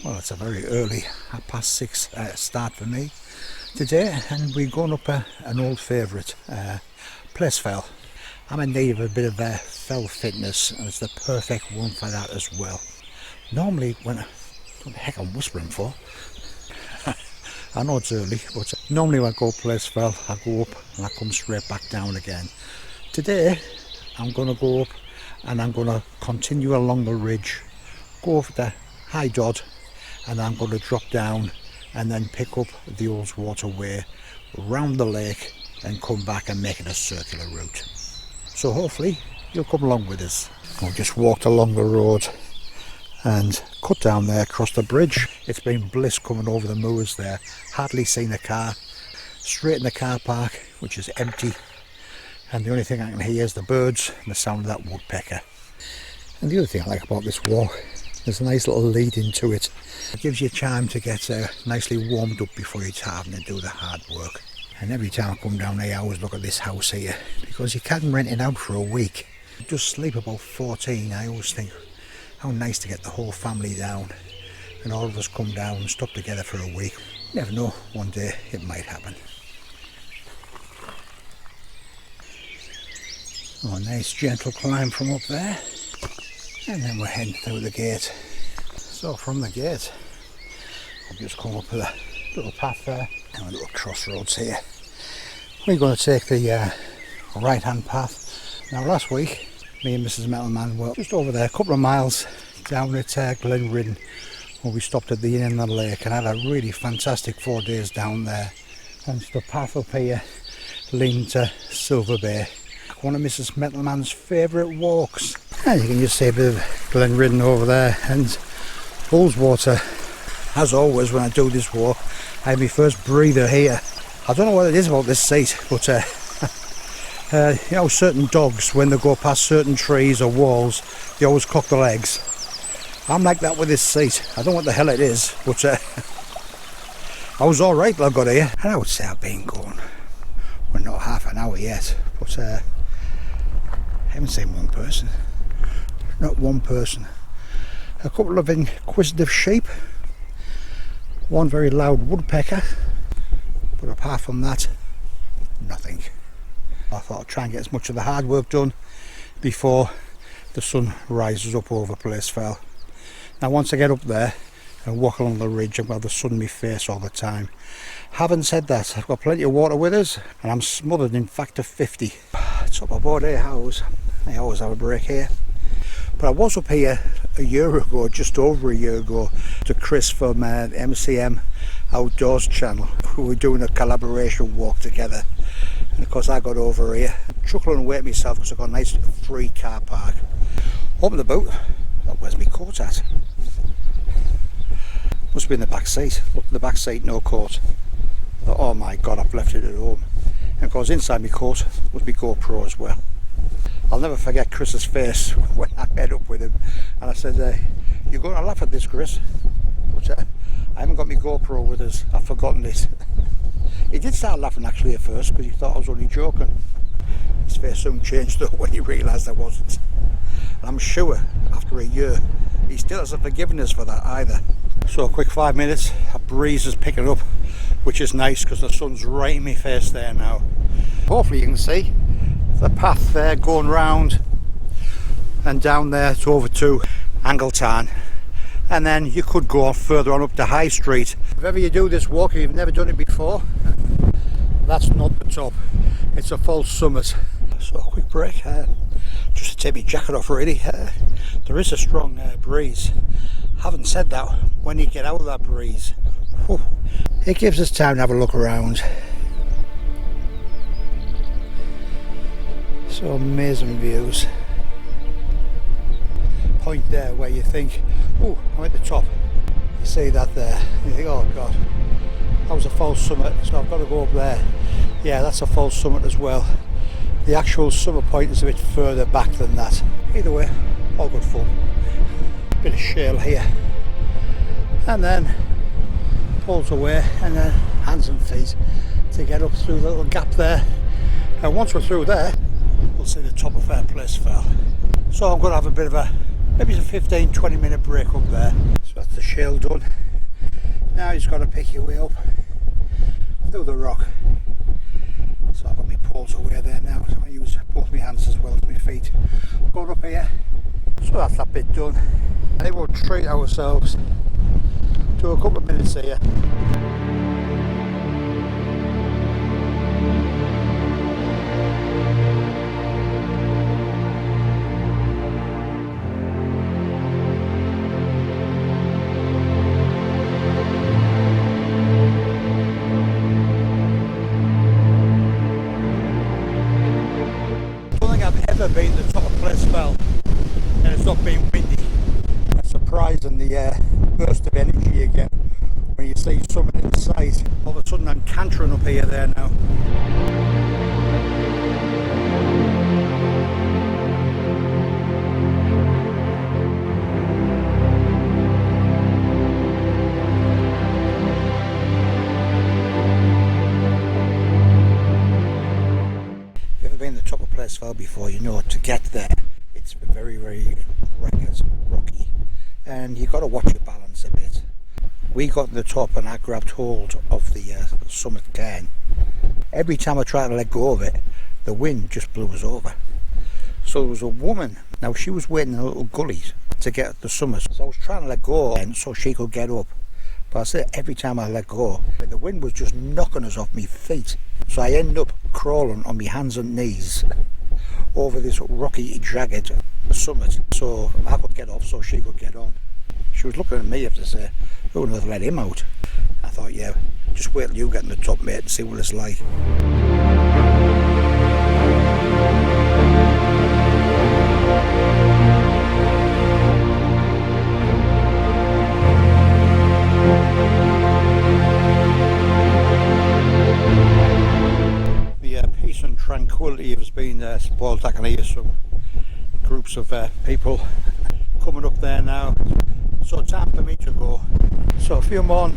Well, it's a very early 6:30 start for me today, and we're going up an old favourite, Place Fell. I'm in need of a bit of fell fitness, and it's the perfect one for that as well. Normally, what the heck I'm whispering for? I know it's early, but normally when I go Place Fell, I go up and I come straight back down again. Today, I'm going to go up and I'm going to continue along the ridge, go over the High Dodd, and I'm going to drop down and then pick up the Ullswater Way, round the lake and come back and make it a circular route. So hopefully you'll come along with us. I've just walked along the road and cut down there across the bridge. It's been bliss coming over the moors there. Hardly seen a car. Straight in the car park, which is empty. And the only thing I can hear is the birds and the sound of that woodpecker. And the other thing I like about this walk, there's a nice little lead into it. It gives you time to get nicely warmed up before you're having to do the hard work. And every time I come down here, I always look at this house here, because you can rent it out for a week. Just sleep about 14. I always think how nice to get the whole family down and all of us come down and stop together for a week. You never know, one day it might happen. Oh, a nice gentle climb from up there, and then we're heading through the gate. So from the gate, I've just come up with a little path there and a little crossroads here. We're going to take the right hand path. Now last week, me and Mrs. Metalman were just over there, a couple of miles down at Glenridden, where we stopped at the inn in the lake, and had a really fantastic 4 days down there. And the path up here leading to Silver Bay, one of Mrs. Metalman's favourite walks. And you can just see a bit of Glenridden over there, and Ullswater. As always when I do this walk, I have my first breather here. I don't know what it is about this seat, but you know, certain dogs, when they go past certain trees or walls, they always cock their legs. I'm like that with this seat. I don't know what the hell it is, but I was alright till I got here. And I would say I've been going, well, not half an hour yet, but I haven't seen one person. Not one person. A couple of inquisitive sheep, one very loud woodpecker, but apart from that, nothing. I thought I'd try and get as much of the hard work done before the sun rises up over Place Fell. Now once I get up there and walk along the ridge, I'm going to have the sun in my face all the time. Having said that, I've got plenty of water with us, and I'm smothered in factor 50. It's up aboard our house. I always have a break here. But I was up here a year ago, just over a year ago, to Chris from the MCM Outdoors channel. We were doing a collaboration walk together. And of course I got over here, chuckling away at myself because I've got a nice free car park. Open the boot. Oh, where's my coat at? Must be in the back seat. Look in the back seat, no coat. Oh my god, I've left it at home. And of course inside my coat was my GoPro as well. I'll never forget Chris's face when I met up with him, and I said, you're going to laugh at this, Chris, but I haven't got my GoPro with us, I've forgotten it. He did start laughing actually at first, because he thought I was only joking. His face soon changed though when he realised I wasn't. And I'm sure after a year he still hasn't forgiven us for that either. So a quick 5 minutes, a breeze is picking up, which is nice because the sun's right in my face there now. Hopefully you can see the path there going round and down there to over to Angletown, and then you could go further on up to High Street. If ever you do this walk and you've never done it before, that's not the top, it's a false summit. So a quick break, just to take my jacket off really. There is a strong breeze. Having said that, when you get out of that breeze, it gives us time to have a look around. So amazing views. Point there where you think, oh, I'm at the top. You see that there, you think, oh god, that was a false summit, so I've got to go up there. Yeah, that's a false summit as well. The actual summit point is a bit further back than that. Either way, all good fun. Bit of shale here, and then pulls away, and then hands and feet to get up through the little gap there. And once we're through there, we'll see the top of our Place Fell. So I'm going to have a bit of a maybe it's a 15-20 minute break up there. So that's the shale done. Now you just got to pick your way up through the rock. So I've got my poles away there now, so I use both my hands as well as my feet. Going up here. So that's that bit done. I think we'll treat ourselves to a couple of minutes here. Been the top of Place Fell and it's not been windy. It's surprising the burst of energy you get when you see something in sight. All of a sudden I'm cantering up here there now. Fell before, you know, to get there it's very rugged, rocky, and you've got to watch your balance a bit. We got to the top and I grabbed hold of the summit cairn. Every time I tried to let go of it, the wind just blew us over. So there was a woman, now she was waiting in a little gully to get at the summit, so I was trying to let go and so she could get up. But I said every time I let go, the wind was just knocking us off my feet. So I ended up crawling on my hands and knees over this rocky, jagged summit, so I could get off so she could get on. She was looking at me as to say, "Oh, no, let him out." I thought, yeah, just wait till you get on the top, mate, and see what it's like. Peace and tranquility has been spoiled. I can hear some groups of people coming up there now, so time for me to go. So a few more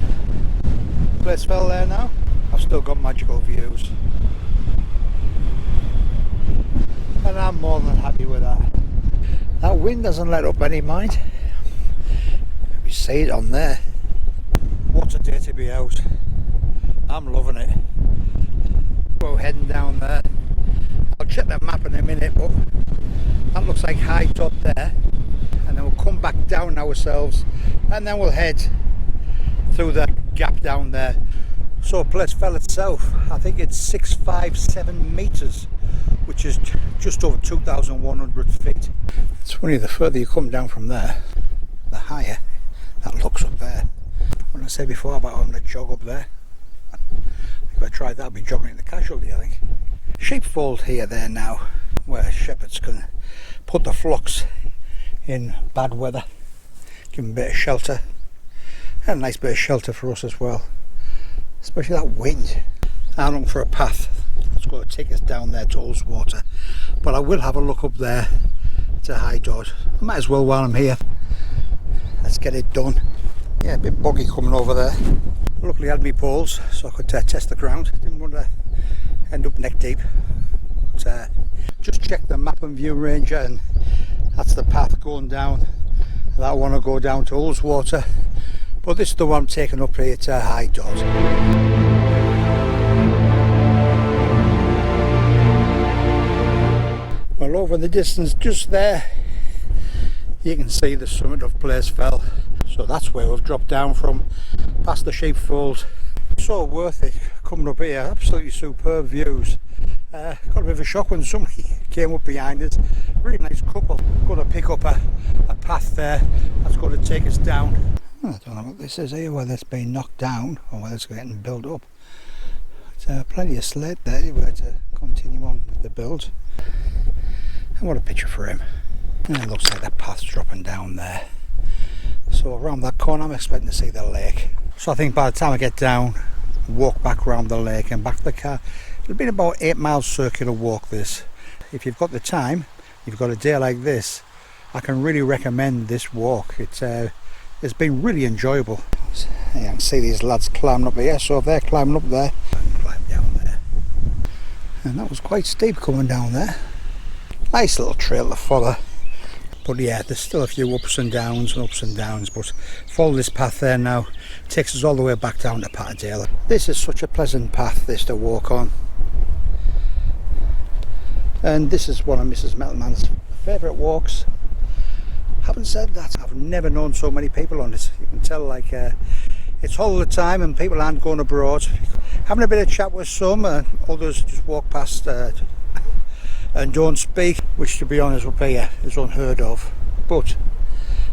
Place Fell there now. I've still got magical views and I'm more than happy with that. That wind doesn't let up any mind. We see it on there. What a day to be out. I'm loving it. We're heading down there. I'll check the map in a minute, but that looks like High Dodd there, and then we'll come back down ourselves and then we'll head through the gap down there. So Place Fell itself, I think it's 657 metres, which is just over 2,100 feet. It's funny, the further you come down from there, the higher that looks up there. When I said before about having a jog up there, if I tried that, I'd be jogging in the casualty, I think. Sheepfold here there now, where shepherds can put the flocks in bad weather, give them a bit of shelter, and a nice bit of shelter for us as well, especially that wind. I'm looking for a path that's going to take us down there to Ullswater, but I will have a look up there to High Dodd. I might as well while I'm here. Let's get it done. Yeah, a bit boggy coming over there. Luckily I had my poles so I could test the ground. Didn't want to end up neck deep. But, just check the map and view ranger, and that's the path going down. That I want to go down to Ullswater, but this is the one I'm taking up here to High Dodd. Well, over in the distance just there you can see the summit of Place Fell. So that's where we've dropped down from, past the sheepfold. So worth it coming up here, absolutely superb views. Got a bit of a shock when somebody came up behind us. Really nice couple. Going to pick up a path there that's going to take us down. I don't know what this is here, whether it's been knocked down or whether it's getting built up. It's plenty of slate there where to continue on with the build. And what a picture for him. And it looks like that path's dropping down there. So around that corner I'm expecting to see the lake. So I think by the time I get down, walk back around the lake and back to the car, it'll be about 8 miles circular walk this. If you've got the time, you've got a day like this, I can really recommend this walk. It's been really enjoyable. You can see these lads climbing up here, so if they're climbing up there, I can climb down there. And that was quite steep coming down there. Nice little trail to follow. But yeah, there's still a few ups and downs, but follow this path there now. It takes us all the way back down to Patterdale. This is such a pleasant path, this to walk on. And this is one of Mrs. Metalman's favourite walks. Having said that, I've never known so many people on this. You can tell, like, it's all the time and people aren't going abroad. Having a bit of chat with some, and others just walk past and don't speak, which, to be honest with you, is unheard of. But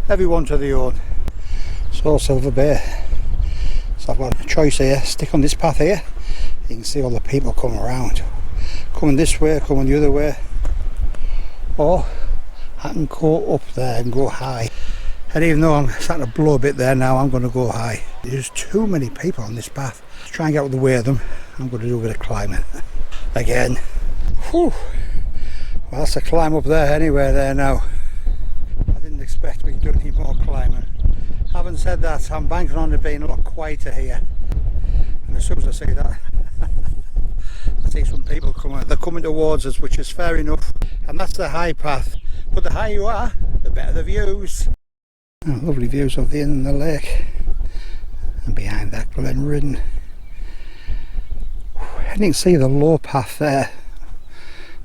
everyone to their own. So Silver Bay. So I've got a choice here. Stick on this path here. You can see all the people coming around. Coming this way, coming the other way. Or I can go up there and go high. And even though I'm starting to blow a bit there now, I'm going to go high. There's too many people on this path. To try and get out of the way of them, I'm going to do a bit of climbing. Again. Whew. Well, that's a climb up there anyway there now. I didn't expect we could do any more climbing. Having said that, I'm banking on it being a lot quieter here. And as soon as I say that, I see some people coming. They're coming towards us, which is fair enough. And that's the high path. But the higher you are, the better the views. Oh, lovely views of the inn and the lake. And behind that, Glen Ridden. And you can see the low path there,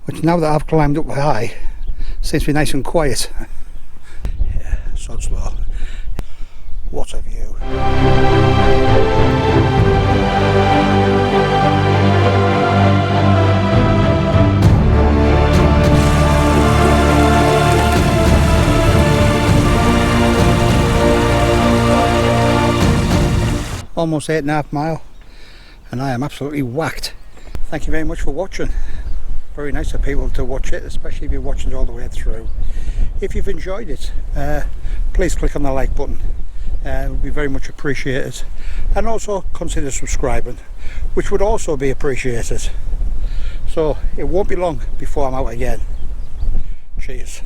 which now that I've climbed up high, seems to be nice and quiet. Yeah, sod's law. What a view. Almost 8.5 miles, and I am absolutely whacked. Thank you very much for watching. Very nice of people to watch it, especially if you're watching it all the way through. If you've enjoyed it, please click on the like button. It would be very much appreciated. And also consider subscribing, which would also be appreciated. So it won't be long before I'm out again. Cheers.